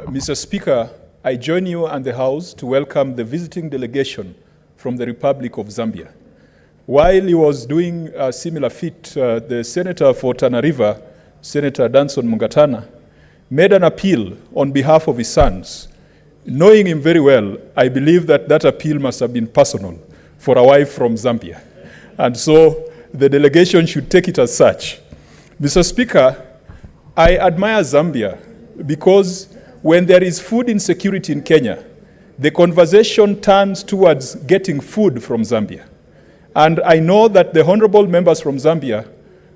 Mr. Speaker, I join you and the House to welcome the visiting delegation from the Republic of Zambia. While he was doing a similar feat, the Senator for Tana River, Senator Danson Mungatana, made an appeal on behalf of his sons. Knowing him very well, I believe that that appeal must have been personal for a wife from Zambia. And so the delegation should take it as such. Mr. Speaker, I admire Zambia because when there is food insecurity in Kenya, the conversation turns towards getting food from Zambia. And I know that the honorable members from Zambia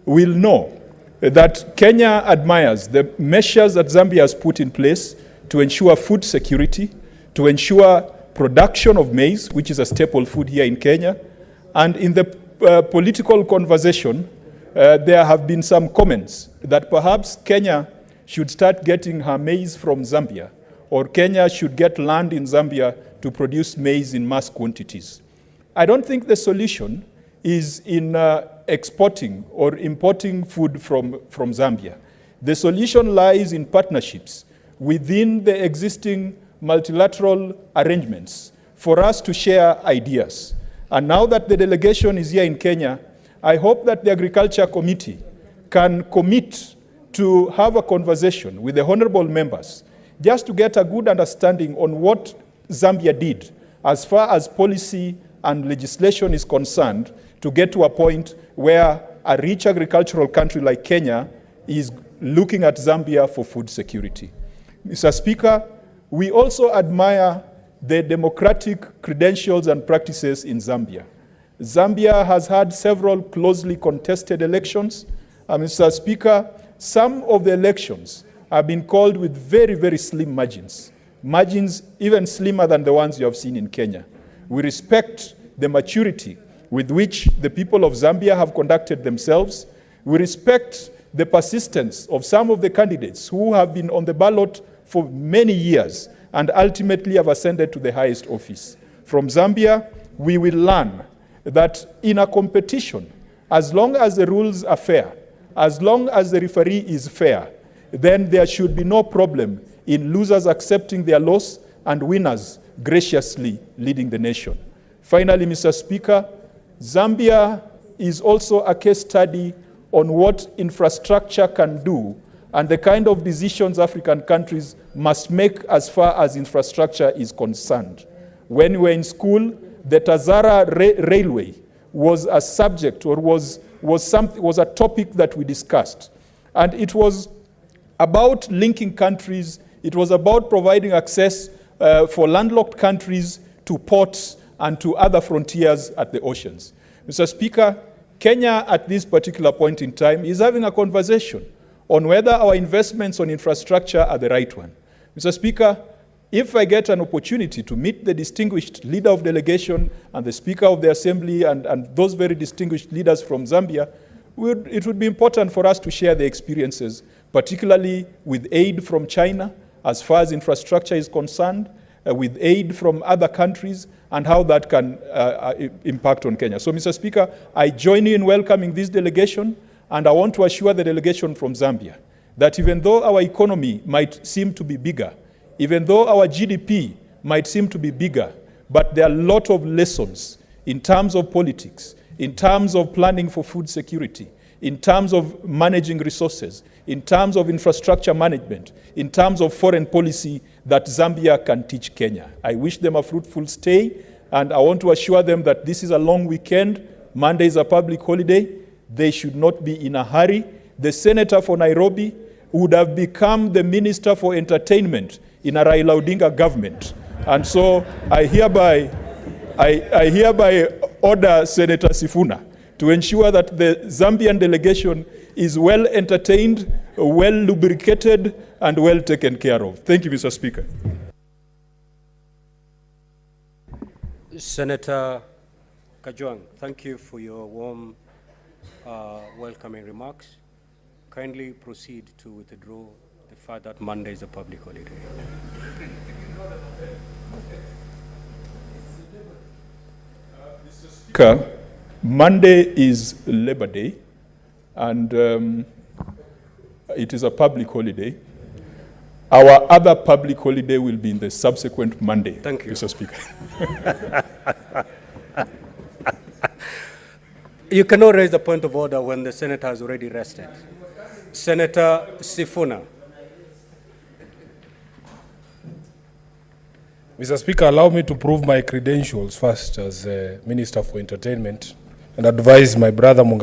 will know that Kenya admires the measures that Zambia has put in place to ensure food security, to ensure production of maize, which is a staple food here in Kenya. And in the political conversation, there have been some comments that perhaps Kenya should start getting her maize from Zambia, or Kenya should get land in Zambia to produce maize in mass quantities. I don't think the solution is in exporting or importing food from Zambia. The solution lies in partnerships within the existing multilateral arrangements for us to share ideas. And now that the delegation is here in Kenya, I hope that the Agriculture Committee can commit to have a conversation with the honorable members just to get a good understanding on what Zambia did as far as policy and legislation is concerned to get to a point where a rich agricultural country like Kenya is looking at Zambia for food security. Mr. Speaker, we also admire the democratic credentials and practices in Zambia. Zambia has had several closely contested elections. Mr. Speaker, some of the elections have been called with very, very slim margins, margins even slimmer than the ones you have seen in Kenya. We respect the maturity with which the people of Zambia have conducted themselves. We respect the persistence of some of the candidates who have been on the ballot for many years and ultimately have ascended to the highest office. From Zambia, we will learn that in a competition, as long as the rules are fair, as long as the referee is fair, then there should be no problem in losers accepting their loss and winners graciously leading the nation. Finally, Mr. Speaker, Zambia is also a case study on what infrastructure can do and the kind of decisions African countries must make as far as infrastructure is concerned. When we were in school, the Tazara Railway was a subject or was a topic that we discussed. And it was about linking countries. It was about providing access for landlocked countries to ports and to other frontiers at the oceans. Mr. Speaker, Kenya at this particular point in time is having a conversation on whether our investments on infrastructure are the right one. Mr. Speaker, if I get an opportunity to meet the distinguished leader of delegation and the Speaker of the Assembly and those very distinguished leaders from Zambia, it would be important for us to share the experiences, particularly with aid from China as far as infrastructure is concerned, with aid from other countries, and how that can impact on Kenya. So, Mr. Speaker, I join you in welcoming this delegation, and I want to assure the delegation from Zambia that even though our economy might seem to be bigger, even though our GDP might seem to be bigger, but there are a lot of lessons in terms of politics, in terms of planning for food security, in terms of managing resources, in terms of infrastructure management, in terms of foreign policy that Zambia can teach Kenya. I wish them a fruitful stay, and I want to assure them that this is a long weekend. Monday is a public holiday. They should not be in a hurry. The senator for Nairobi would have become the minister for entertainment in a Raila Odinga government. And so I hereby order Senator Sifuna to ensure that the Zambian delegation is well entertained, well lubricated, and well taken care of. Thank you, Mr. Speaker. Senator Kajwang, thank you for your warm welcoming remarks. Kindly proceed to withdraw the fact that Monday is a public holiday. Mr. Speaker, Monday is Labor Day, and it is a public holiday. Our other public holiday will be in the subsequent Monday. Thank you. Mr. Speaker. You cannot raise the point of order when the senator has already rested. Senator Sifuna. Mr. Speaker, allow me to prove my credentials first as Minister for Entertainment and advise my brother Munga